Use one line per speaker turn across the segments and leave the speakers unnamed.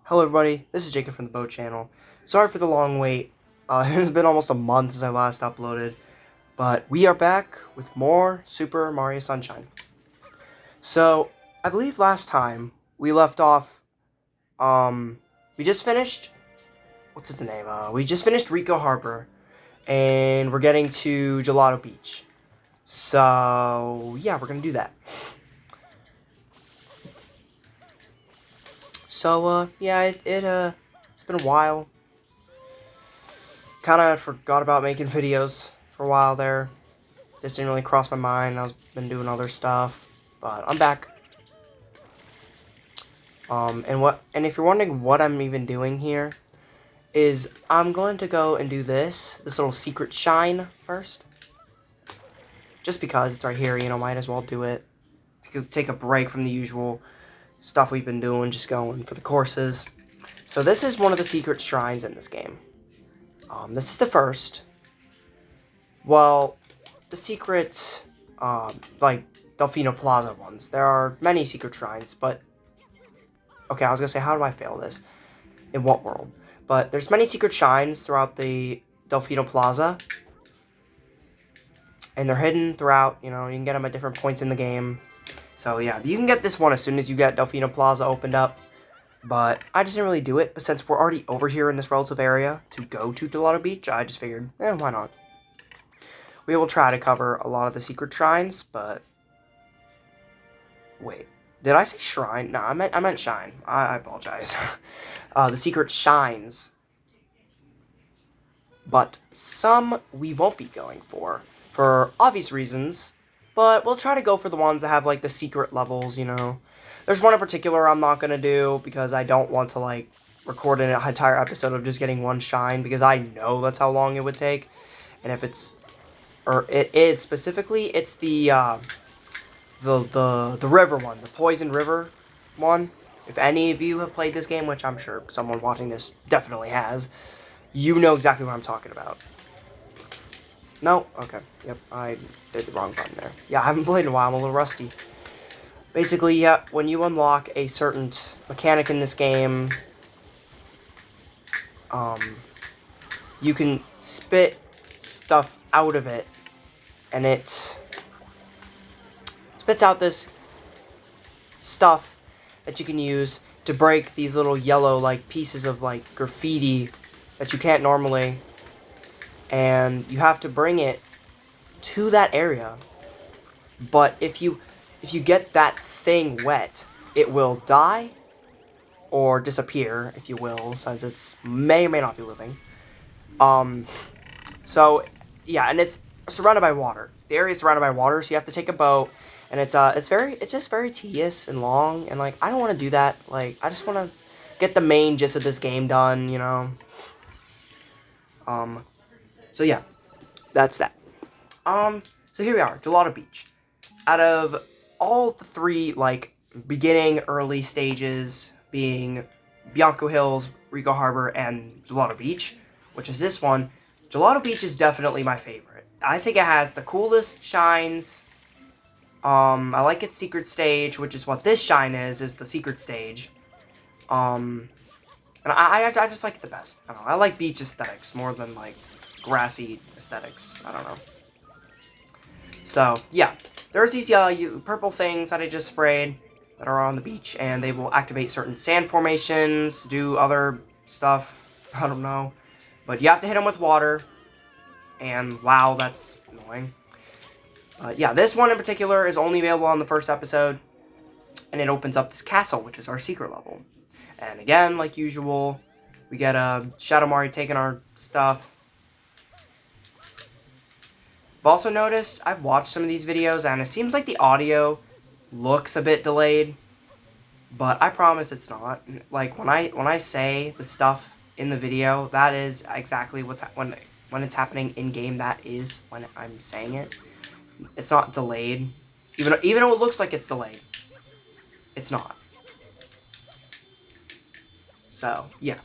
Hello everybody, this is Jacob from the Boat Channel. Sorry for the long wait. It's been almost a month since I last uploaded, but we are back with more Super Mario Sunshine. So, I believe last time we left off, we just finished, what's the name? We just finished Rico Harbor, and we're getting to Gelato Beach. So, yeah, we're gonna do that. So, yeah, it's been a while. Kind of forgot about making videos for a while there. Just didn't really cross my mind. I've been doing other stuff, but I'm back. And if you're wondering what I'm even doing here, is I'm going to go and do this little secret shine first. Just because it's right here, might as well do it. Take a break from the usual stuff we've been doing, just going for the courses. So this is one of the secret shrines in this game. This is the first. Well, the secret, like, Delfino Plaza ones. There are many secret shrines, but... Okay, I was gonna say, how do I fail this? In what world? But there's many secret shrines throughout the Delfino Plaza. And they're hidden throughout, you can get them at different points in the game. So, yeah, you can get this one as soon as you get Delfino Plaza opened up. But I just didn't really do it. But since we're already over here in this relative area to go to Gelato Beach, I just figured, why not? We will try to cover a lot of the secret shrines, but... Wait, did I say shrine? No, I meant shine. I apologize. The secret shines. But some we won't be going for obvious reasons. But we'll try to go for the ones that have, like, the secret levels, There's one in particular I'm not gonna do, because I don't want to, like, record an entire episode of just getting one shine, because I know that's how long it would take. And if it's... Or it is specifically, it's the river one, the Poison River one. If any of you have played this game, which I'm sure someone watching this definitely has, you know exactly what I'm talking about. No? Okay. Yep, I did the wrong button there. Yeah, I haven't played in a while, I'm a little rusty. Basically, yeah, when you unlock a certain mechanic in this game, you can spit stuff out of it, and it spits out this stuff that you can use to break these little yellow, like, pieces of, like, graffiti that you can't normally. And you have to bring it to that area. But if you get that thing wet, it will die or disappear, if you will, since it's may or may not be living. So yeah, and it's surrounded by water. The area is surrounded by water, so you have to take a boat, and it's just very tedious and long, and, like, I don't want to do that. Like, I just want to get the main gist of this game done, So yeah, that's that. So here we are, Gelato Beach. Out of all the three, like, beginning early stages, being Bianco Hills, Rico Harbor, and Gelato Beach, which is this one, Gelato Beach is definitely my favorite. I think it has the coolest shines. I like its secret stage, which is what this shine is the secret stage. And I just like it the best. I don't know, I like beach aesthetics more than, like, grassy aesthetics. I don't know. So, yeah. There's these purple things that I just sprayed that are on the beach, and they will activate certain sand formations, do other stuff. I don't know. But you have to hit them with water. And, wow, that's annoying. Yeah, this one in particular is only available on the first episode. And it opens up this castle, which is our secret level. And again, like usual, we get Shadow Mario taking our stuff. I've also noticed, I've watched some of these videos, and it seems like the audio looks a bit delayed. But I promise it's not. Like, when I say the stuff in the video, that is exactly when it's happening in-game, that is when I'm saying it. It's not delayed. Even though it looks like it's delayed. It's not. So, yeah.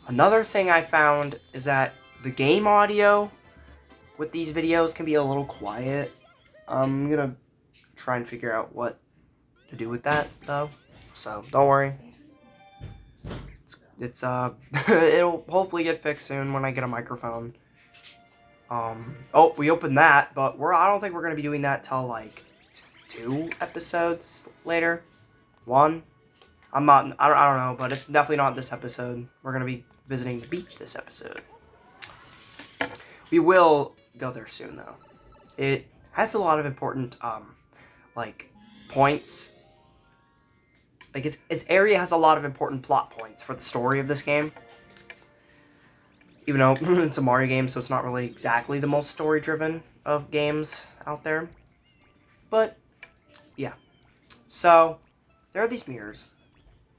Another thing I found is that the game audio with these videos can be a little quiet. I'm gonna try and figure out what to do with that, though. So, don't worry. it's it'll hopefully get fixed soon when I get a microphone. Oh, we opened that, but I don't think we're gonna be doing that till like 2 episodes later. 1. I don't know, but it's definitely not this episode. We're gonna be visiting the beach this episode. We will go there soon though. It has a lot of important like points. Like its area has a lot of important plot points for the story of this game. Even though it's a Mario game, so it's not really exactly the most story-driven of games out there. But, yeah. So, there are these mirrors.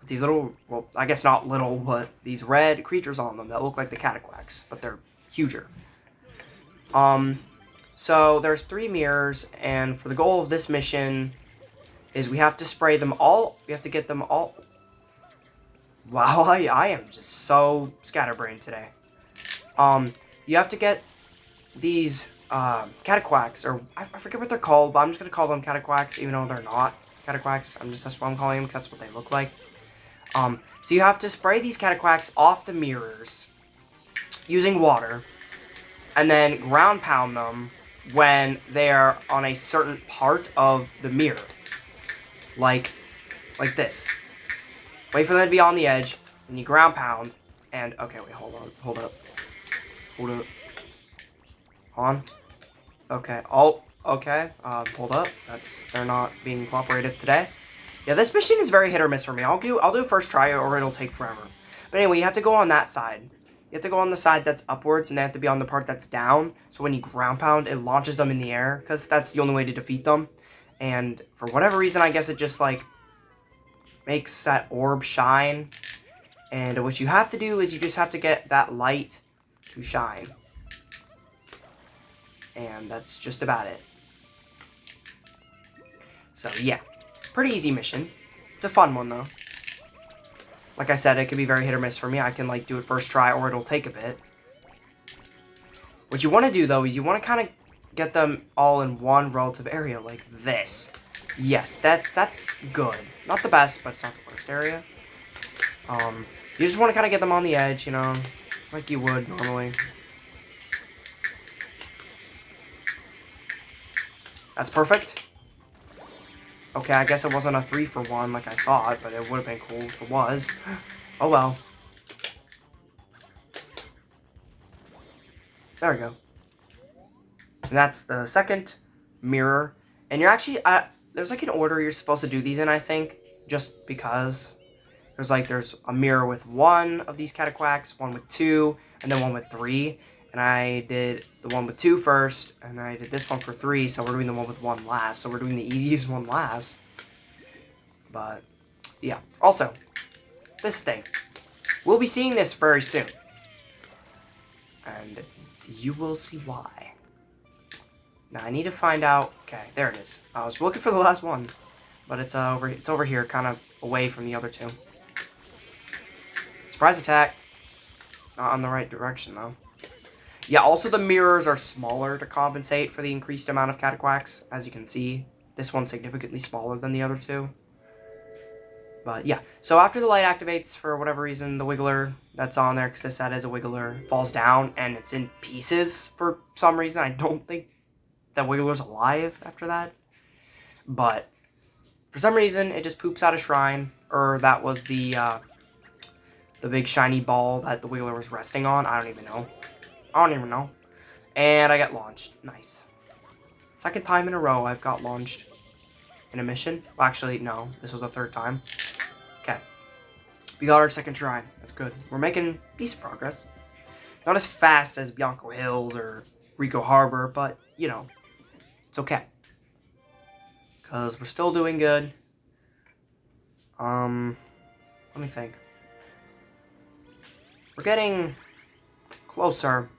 With these little, well, I guess not little, but these red creatures on them that look like the cataquacks, but they're huger. So, there's 3 mirrors, and for the goal of this mission is we have to spray them all. We have to get them all. Wow, I am just so scatterbrained today. You have to get these, cataquacks, or I forget what they're called, but I'm just gonna call them cataquacks, even though they're not cataquacks. That's what I'm calling them, because that's what they look like. So you have to spray these cataquacks off the mirrors using water, and then ground pound them when they're on a certain part of the mirror. Like this. Wait for them to be on the edge, and you ground pound, and, okay, wait, hold up. On. Okay. Oh, okay. Hold up. They're not being cooperative today. Yeah, this mission is very hit or miss for me. I'll do first try, or it'll take forever. But anyway, you have to go on that side. You have to go on the side that's upwards, and they have to be on the part that's down. So when you ground pound, it launches them in the air, because that's the only way to defeat them. And for whatever reason, I guess it just, like, makes that orb shine. And what you have to do is you just have to get that light to shine. And that's just about it. So, yeah. Pretty easy mission. It's a fun one, though. Like I said, it can be very hit or miss for me. I can, like, do it first try, or it'll take a bit. What you want to do, though, is you want to kind of get them all in one relative area, like this. Yes, that's good. Not the best, but it's not the worst area. You just want to kind of get them on the edge, you know, like you would normally. That's perfect. Okay, I guess it wasn't a 3-for-1 like I thought, but it would have been cool if it was. Oh well. There we go. And that's the second mirror. And you're actually, there's like an order you're supposed to do these in, I think, just because. There's a mirror with 1 of these cataquacks, 1 with 2, and then 1 with 3. And I did the 1 with 2 first, and then I did this one for 3, so we're doing the 1 with 1 last. So we're doing the easiest one last. But, yeah. Also, this thing. We'll be seeing this very soon. And you will see why. Now, I need to find out. Okay, there it is. I was looking for the last one, but it's over here, kind of away from the other 2. Surprise attack. Not on the right direction, though. Yeah, also the mirrors are smaller to compensate for the increased amount of cataquacks. As you can see, this one's significantly smaller than the other 2. But, yeah. So, after the light activates, for whatever reason, the wiggler that's on there, because this set is a wiggler, falls down, and it's in pieces for some reason. I don't think that wiggler's alive after that. But, for some reason, it just poops out a shrine. Or that was the big shiny ball that the wiggler was resting on. I don't even know. And I got launched. Nice. Second time in a row I've got launched in a mission. Well, actually, no. This was the 3rd time. Okay. We got our second shrine. That's good. We're making decent progress. Not as fast as Bianco Hills or Rico Harbor, but, you know, it's okay. Because we're still doing good. Let me think. We're getting closer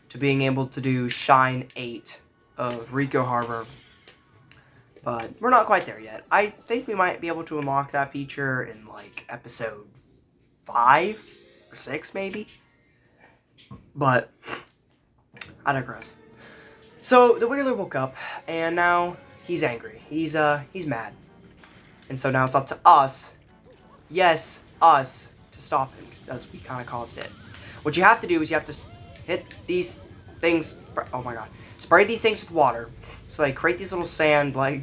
to being able to do Shine 8 of Rico Harbor. But we're not quite there yet. I think we might be able to unlock that feature in, like, episode 5 or 6, maybe. But I digress. So the Wiggler woke up, and now he's angry. He's mad. And so now it's up to us, yes, us, to to stop him, as we kind of caused it. What you have to do is you have to hit these things. Oh my god. Spray these things with water. So they create these little sand, like,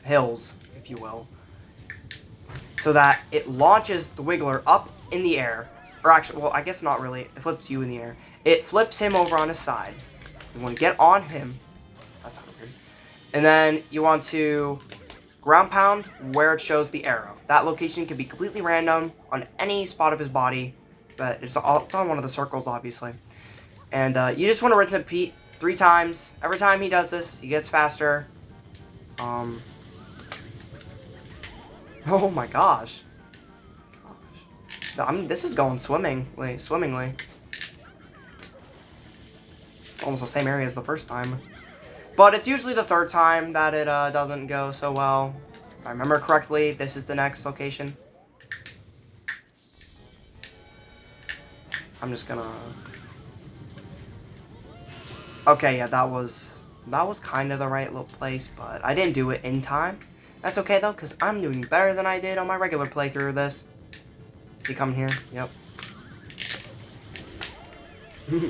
hills, if you will. So that it launches the Wiggler up in the air. Or actually, well, I guess not really. It flips you in the air. It flips him over on his side. You want to get on him. That's not weird. And then you want to ground pound where it shows the arrow. That location can be completely random on any spot of his body. But it's on one of the circles, obviously. And you just want to rinse and repeat 3 times. Every time he does this, he gets faster. Oh my gosh. I mean, this is going swimmingly. Almost the same area as the first time. But it's usually the 3rd time that it doesn't go so well. If I remember correctly, this is the next location. I'm just gonna... Okay, yeah, that was kind of the right little place, but I didn't do it in time. That's okay, though, because I'm doing better than I did on my regular playthrough of this. Is he coming here? Yep.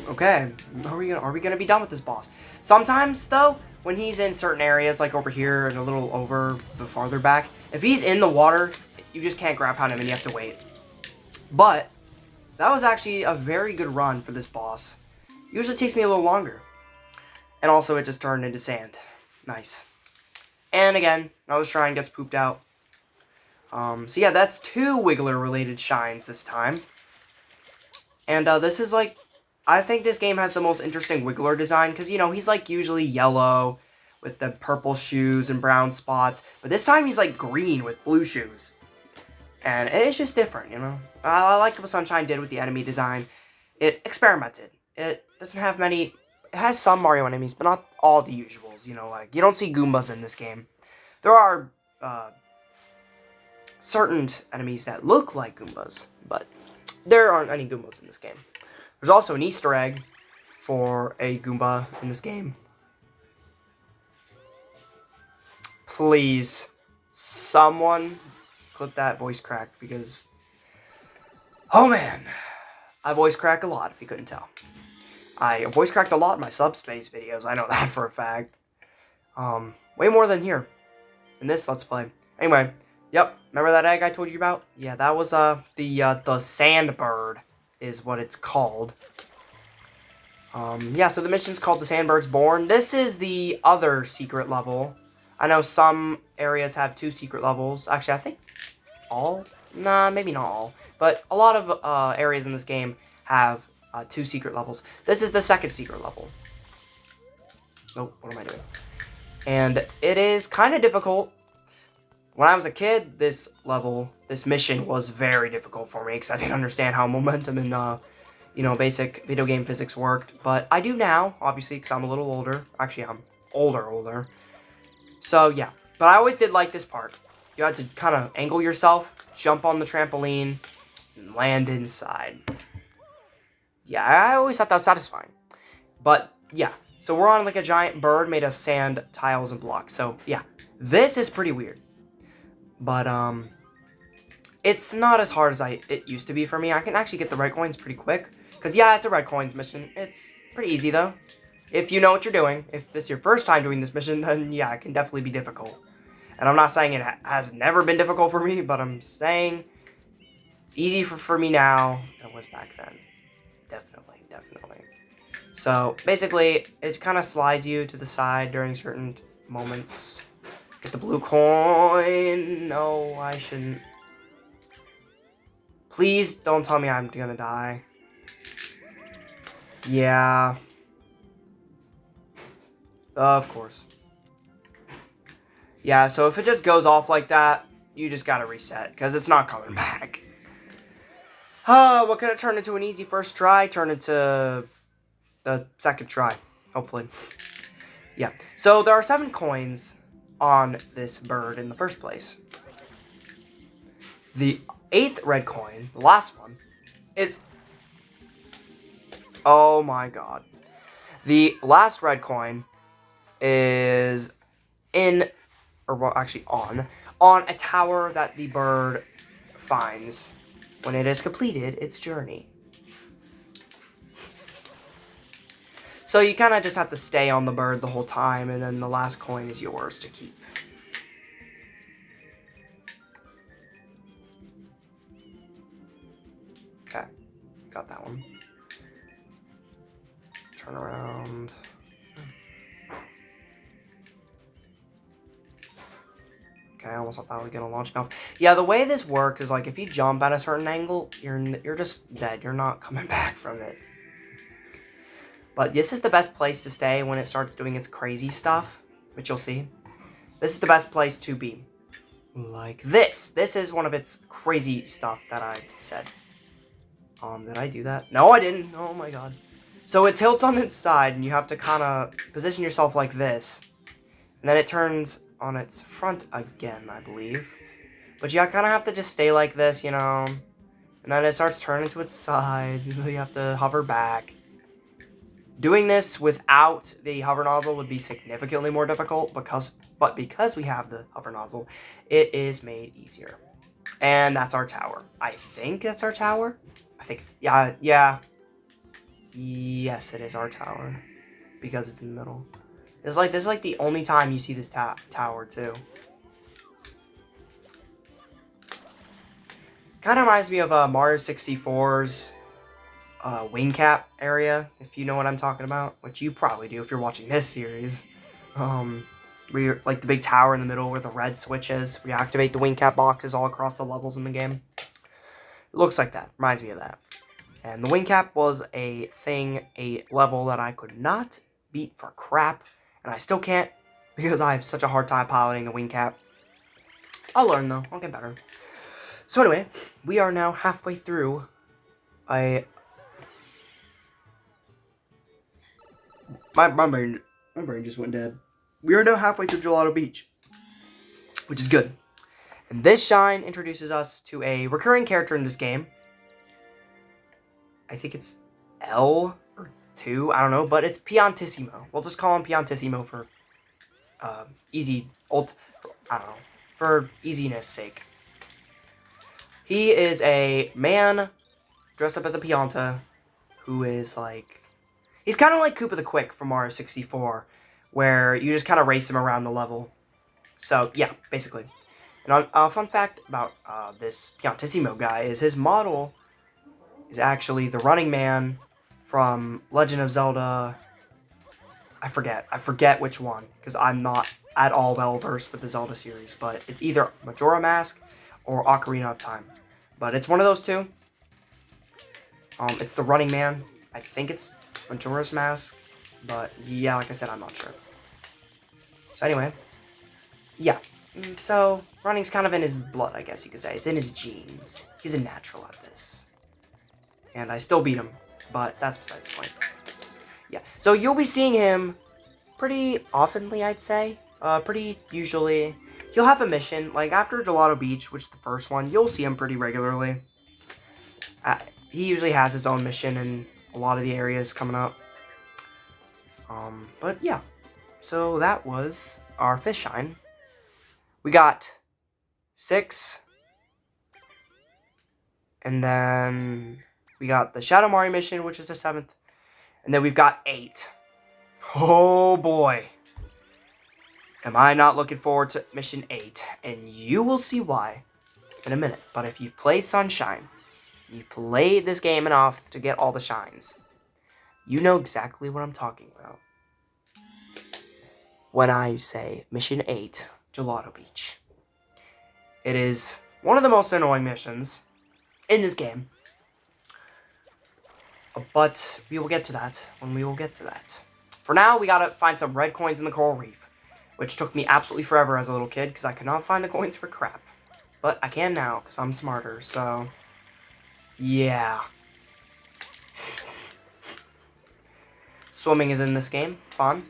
Okay, are we gonna be done with this boss? Sometimes, though, when he's in certain areas, like over here and a little over the farther back, if he's in the water, you just can't grab pound him and you have to wait. But that was actually a very good run for this boss. Usually takes me a little longer. And also, it just turned into sand. Nice. And again, another shrine gets pooped out. So yeah, that's 2 Wiggler-related shines this time. And this is like... I think this game has the most interesting Wiggler design, because, you know, he's like usually yellow with the purple shoes and brown spots. But this time he's like green with blue shoes. And it's just different, you know. I like what Sunshine did with the enemy design. It experimented. It doesn't have many... It has some Mario enemies, but not all the usuals, you know, like, you don't see Goombas in this game. There are, certain enemies that look like Goombas, but there aren't any Goombas in this game. There's also an Easter egg for a Goomba in this game. Please, someone clip that voice crack, because... Oh man, I voice crack a lot, if you couldn't tell. I voice cracked a lot in my Subspace videos, I know that for a fact. Way more than here, in this Let's Play. Anyway, yep, remember that egg I told you about? Yeah, that was, the sand bird, is what it's called. Yeah, so the mission's called the Sandbird's Born. This is the other secret level. I know some areas have 2 secret levels. Actually, I think all? Nah, maybe not all. But a lot of areas in this game have 2 secret levels. This is the 2nd secret level. Nope, what am I doing? And it is kind of difficult. When I was a kid, this mission was very difficult for me because I didn't understand how momentum and, you know, basic video game physics worked. But I do now, obviously, because I'm a little older. Actually, I'm older. So, yeah. But I always did like this part. You had to kind of angle yourself, jump on the trampoline, and land inside. Yeah, I always thought that was satisfying. But, yeah. So we're on, like, a giant bird made of sand, tiles, and blocks. So, yeah. This is pretty weird. But, it's not as hard as it used to be for me. I can actually get the red coins pretty quick. Because, yeah, it's a red coins mission. It's pretty easy, though. If you know what you're doing. If this is your first time doing this mission, then, yeah, it can definitely be difficult. And I'm not saying it has never been difficult for me, but I'm saying it's easy for me now than it was back then. Definitely. So, basically, it kind of slides you to the side during certain moments. Get the blue coin. No, I shouldn't. Please don't tell me I'm gonna die. Yeah. Of course. Yeah, so if it just goes off like that, you just gotta reset, because it's not coming back. What could have turned into an easy first try, turn into the 2nd try, hopefully. Yeah, so there are 7 coins on this bird in the first place. The 8th red coin, the last one, is... Oh my god. The last red coin is in... Or, well, actually on a tower that the bird finds. when it has completed its journey. So you kind of just have to stay on the bird the whole time, and then the last coin is yours to keep. Okay, got that one. Turn around. Okay, I almost thought that was gonna launch me off. Yeah, the way this works is like if you jump at a certain angle, you're just dead. You're not coming back from it. But this is the best place to stay when it starts doing its crazy stuff, which you'll see. This is the best place to be. Like this. This is one of its crazy stuff that I said. Did I do that? No, I didn't. Oh my god. So it tilts on its side, and you have to kind of position yourself like this. And then it turns on its front again, I believe. But you kind of have to just stay like this, you know. And then it starts turning to its side, so you have to hover back. Doing this without the hover nozzle would be significantly more difficult, but because we have the hover nozzle, it is made easier. And that's our tower. I think that's our tower. I think it's, yeah. Yes, it is our tower. Because it's in the middle. This is like the only time you see this tower, too. Kind of reminds me of Mario 64's wing cap area, if you know what I'm talking about. Which you probably do if you're watching this series. Where you're, like the big tower in the middle where the red switch is. Where you activate the wing cap boxes all across the levels in the game. It looks like that. Reminds me of that. And the wing cap was a level that I could not beat for crap. And I still can't because I have such a hard time piloting a wing cap. I'll learn though. I'll get better. So anyway, we are now halfway through my brain just went dead. We are now halfway through Gelato Beach, which is good. And this shine introduces us to a recurring character in this game. I think it's L or 2, I don't know, but it's Piantissimo. We'll just call him Piantissimo for for easiness sake. He is a man dressed up as a Pianta who is like, he's kind of like Koopa the Quick from Mario 64, where you just kind of race him around the level. So yeah, basically. And a fun fact about this Piantissimo guy is his model is actually the Running Man from Legend of Zelda. I forget which one, because I'm not at all well versed with the Zelda series, but it's either Majora Mask or Ocarina of Time. But it's one of those two. It's the Running Man. I think it's Majora's Mask, but yeah, like I said, I'm not sure. So anyway, yeah. So running's kind of in his blood, I guess you could say. It's in his genes. He's a natural at this. And I still beat him, but that's besides the point. Yeah, so you'll be seeing him pretty oftenly, I'd say. Pretty usually. He'll have a mission, like after Gelato Beach, which is the first one, you'll see him pretty regularly. He usually has his own mission in a lot of the areas coming up. But yeah, so that was our fish shine. We got 6, and then we got the Shadow Mario mission, which is the 7th, and then we've got 8. Oh boy. Am I not looking forward to mission 8, and you will see why in a minute. But if you've played Sunshine, you played this game enough to get all the shines, you know exactly what I'm talking about when I say mission 8, Gelato Beach. It is one of the most annoying missions in this game, but we will get to that when we will get to that. For now, we gotta find some red coins in the coral reef, which took me absolutely forever as a little kid because I could not find the coins for crap. But I can now because I'm smarter, so yeah. Swimming is in this game. Fun.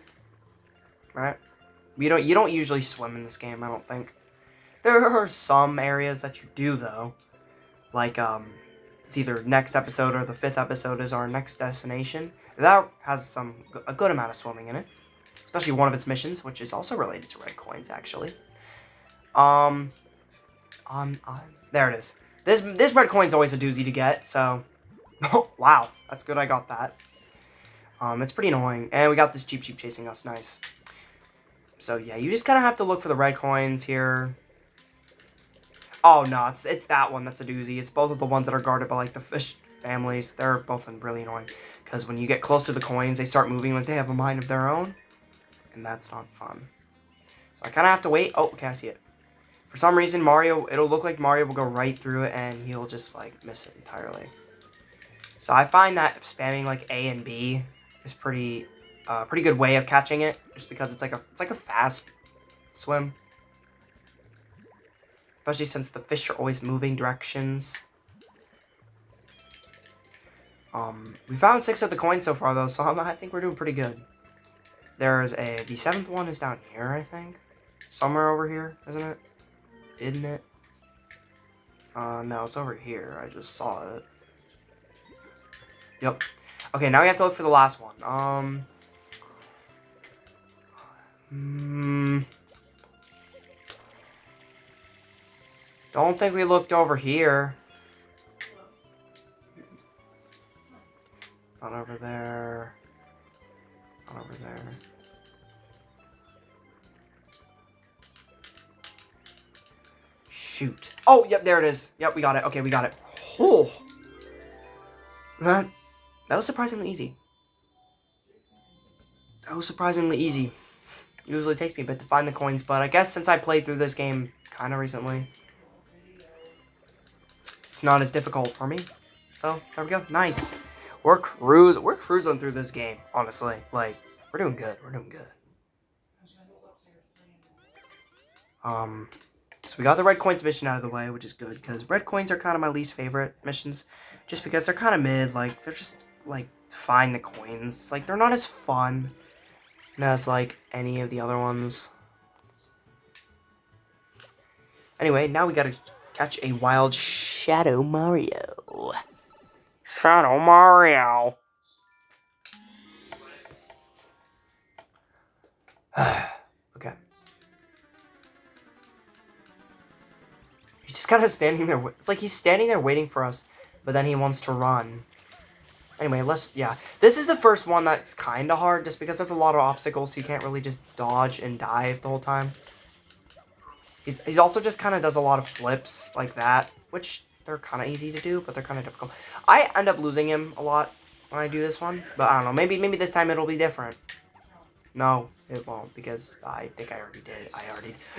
Right? You don't usually swim in this game, I don't think. There are some areas that you do though. Like it's either next episode or the 5th episode is our next destination. That has a good amount of swimming in it. Especially one of its missions, which is also related to red coins, actually. There it is. This red coin's always a doozy to get, so... Oh, wow. That's good I got that. It's pretty annoying. And we got this Cheep Cheep chasing us. Nice. So, yeah, you just kind of have to look for the red coins here. Oh, no, it's that one that's a doozy. It's both of the ones that are guarded by, like, the fish families. They're both really annoying. Because when you get close to the coins, they start moving like they have a mind of their own. And that's not fun. So I kind of have to wait. Oh, okay, I see it. For some reason, Mario, it'll look like Mario will go right through it, and he'll just, like, miss it entirely. So I find that spamming, like, A and B is pretty good way of catching it, just because it's like a fast swim. Especially since the fish are always moving directions. We found 6 of the coins so far, though, so I think we're doing pretty good. The 7th one is down here, I think. Somewhere over here, isn't it? Isn't it? No, it's over here. I just saw it. Yep. Okay, now we have to look for the last one. Don't think we looked over here. Not over there. Not over there. Shoot. Oh, yep, there it is. Yep, we got it. Okay, we got it. Oh. That was surprisingly easy. That was surprisingly easy. Usually takes me a bit to find the coins, but I guess since I played through this game kind of recently, it's not as difficult for me. So, there we go. Nice. We're cruising through this game, honestly. Like, we're doing good. We're doing good. So we got the red coins mission out of the way, which is good, because red coins are kind of my least favorite missions, just because they're kind of mid. Like, they're just, like, find the coins. Like, they're not as fun as, like, any of the other ones. Anyway, now we gotta catch a wild Shadow Mario. Shadow Mario. Okay. He's just kind of standing there. It's like he's standing there waiting for us, but then he wants to run. Anyway, yeah. This is the first one that's kind of hard, just because there's a lot of obstacles, so you can't really just dodge and dive the whole time. He's also just kind of does a lot of flips like that, which they're kind of easy to do, but they're kind of difficult. I end up losing him a lot when I do this one, but I don't know. Maybe this time it'll be different. No, it won't, because I think I already did.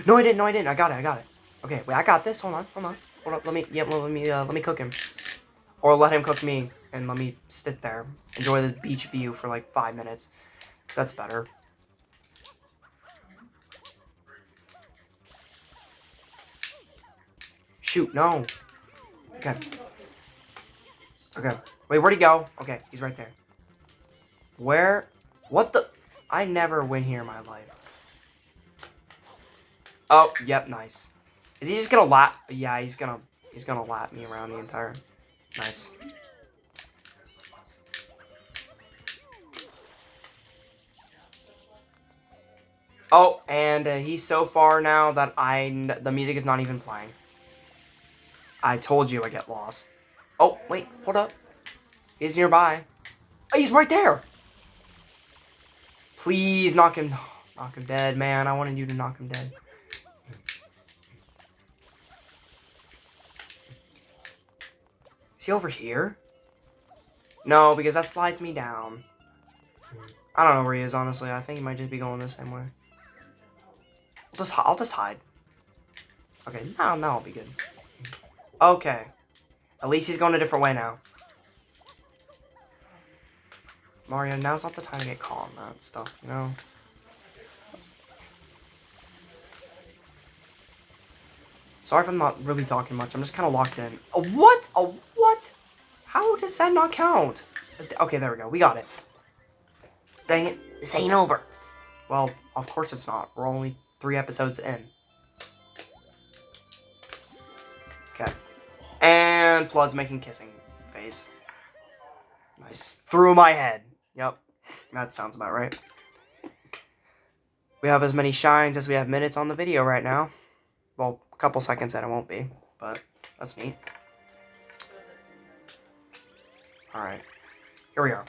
No, I didn't. I got it. Okay, wait, I got this. Hold on. Let me cook him. Or let him cook me, and let me sit there. Enjoy the beach view for like 5 minutes. That's better. Shoot, no. Okay. Wait, where'd he go? Okay, he's right there. Where? What the? I never win here in my life. Oh, yep, nice. Is he just gonna lap? Yeah, he's gonna lap me around the entire. Nice. Oh, and he's so far now that the music is not even playing. I told you I get lost. Oh, wait, hold up. He's nearby. Oh, he's right there. Please knock him dead, man. I wanted you to knock him dead. Is he over here? No, because that slides me down. I don't know where he is, honestly. I think he might just be going the same way. I'll just hide. Okay, now I'll be good. Okay. At least he's going a different way now. Mario, now's not the time to get caught on that stuff, you know? Sorry if I'm not really talking much. I'm just kind of locked in. A what? A what? How does that not count? Okay, there we go. We got it. Dang it. This ain't over. Well, of course it's not. We're only 3 episodes in. Okay. And Flood's making kissing face. Nice. Through my head. Yep. That sounds about right. We have as many shines as we have minutes on the video right now. Well, a couple seconds and it won't be, but that's neat. Alright. Here we are.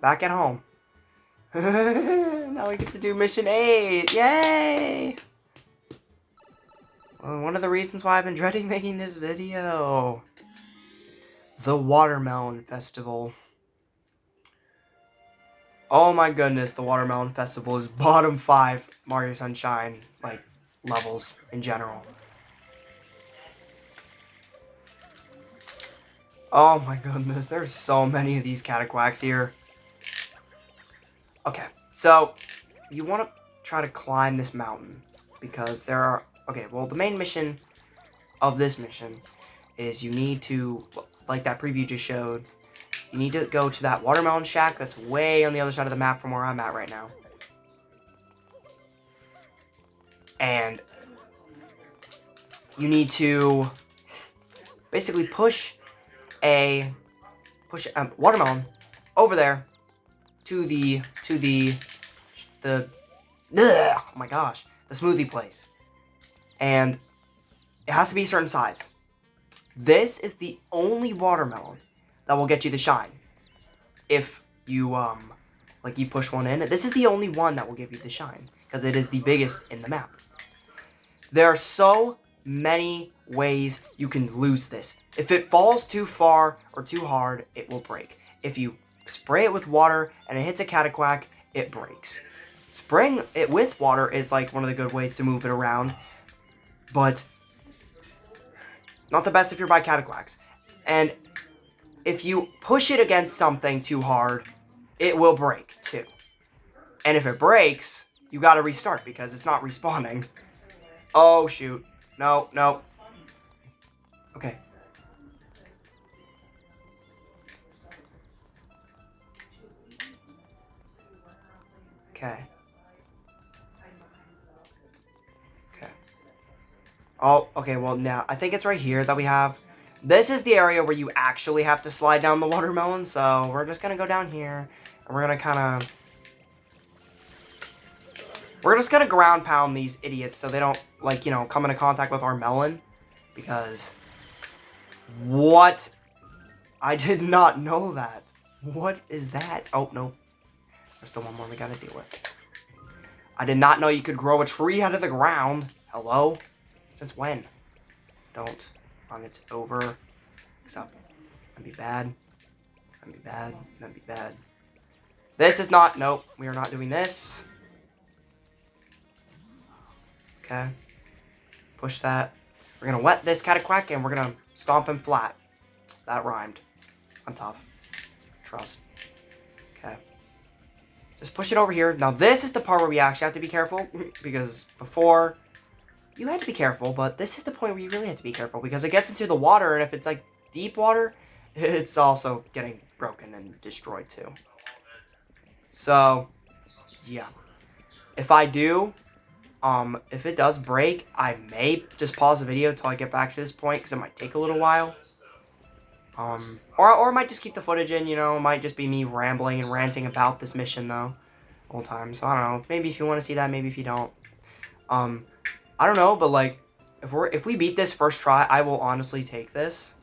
Back at home. Now we get to do mission 8. Yay! Well, one of the reasons why I've been dreading making this video. The Watermelon Festival. Oh my goodness, the Watermelon Festival is bottom 5 Mario Sunshine, like, levels in general. Oh my goodness, there's so many of these cataquacks here. Okay, so you want to try to climb this mountain because there are... Okay, well, the main mission of this mission is you need to, like that preview just showed, you need to go to that watermelon shack that's way on the other side of the map from where I'm at right now. And you need to basically push a watermelon over there to the oh my gosh, the smoothie place. And it has to be a certain size. This is the only watermelon that will get you the shine. If you like you push one in, this is the only one that will give you the shine because it is the biggest in the map. There are so many ways you can lose this. If it falls too far or too hard, it will break. If you spray it with water and it hits a cataquack, it breaks. Spraying it with water is like one of the good ways to move it around, but not the best if you're by cataquacks. And if you push it against something too hard, it will break too. And if it breaks, you gotta restart because it's not respawning. Oh shoot. No, no. Okay. Okay. Okay. Oh, okay, well now, I think it's right here that we have. This is the area where you actually have to slide down the watermelon, so we're just gonna go down here, and we're gonna we're just gonna ground pound these idiots so they don't, like, you know, come into contact with our melon, because... What? I did not know that. What is that? Oh, no. There's still one more we gotta deal with. I did not know you could grow a tree out of the ground. Hello? Since when? Don't. It's over. Except, that'd be bad. That'd be bad. That'd be bad. This is not... Nope. We are not doing this. Okay. Push that. We're gonna wet this cataquack and we're gonna stomp him flat. That rhymed. I'm tough. Trust. Okay. Just push it over here. Now this is the part where we actually have to be careful. Because before, you had to be careful. But this is the point where you really have to be careful. Because it gets into the water. And if it's like deep water, it's also getting broken and destroyed too. So, yeah. If I do... if it does break, I may just pause the video until I get back to this point, because it might take a little while. Or I might just keep the footage in, you know, it might just be me rambling and ranting about this mission, though, the whole time. So, I don't know, maybe if you want to see that, maybe if you don't. I don't know, but, like, if we beat this first try, I will honestly take this.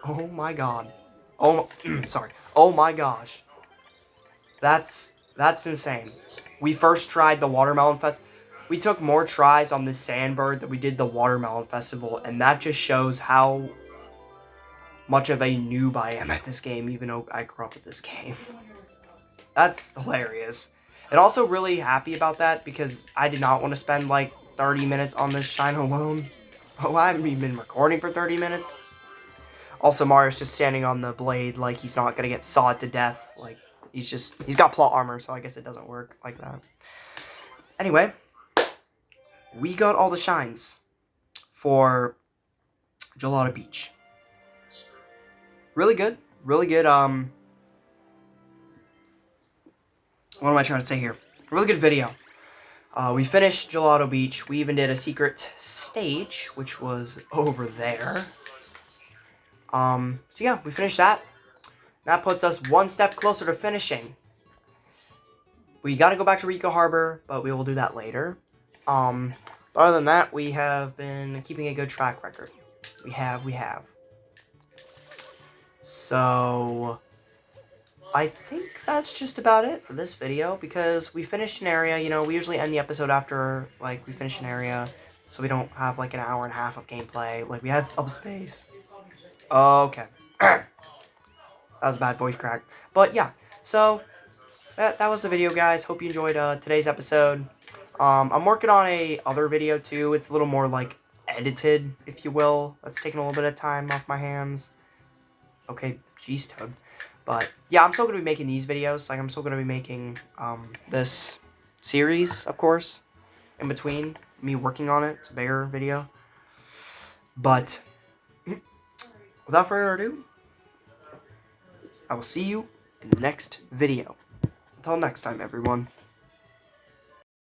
Oh my god. Oh, sorry. Oh my gosh. That's insane. We first tried the Watermelon Festival. We took more tries on this Sandbird than we did the Watermelon Festival, and that just shows how much of a noob I am at this game, even though I grew up with this game. That's hilarious. And also really happy about that, because I did not want to spend like 30 minutes on this shine alone. Oh, I haven't even been recording for 30 minutes. Also, Mario's just standing on the blade like he's not going to get sawed to death. Like, he's got plot armor, so I guess it doesn't work like that. Anyway, we got all the shines for Gelato Beach. Really good. Really good, what am I trying to say here? Really good video. We finished Gelato Beach. We even did a secret stage, which was over there. So yeah, we finished that. That puts us one step closer to finishing. We gotta go back to Rico Harbor, but we will do that later. But other than that, we have been keeping a good track record. We have. So I think that's just about it for this video, because we finished an area. You know, we usually end the episode after, like, we finish an area, so we don't have, like, an hour and a half of gameplay. Like, we had subspace. Okay. That was a bad voice crack. But, yeah. So, that was the video, guys. Hope you enjoyed today's episode. I'm working on a other video, too. It's a little more, like, edited, if you will. That's taking a little bit of time off my hands. Okay, geez, Toad. But, yeah, I'm still going to be making these videos. Like, I'm still going to be making this series, of course, in between me working on it. It's a bigger video. But, without further ado, I will see you in the next video. Until next time, everyone.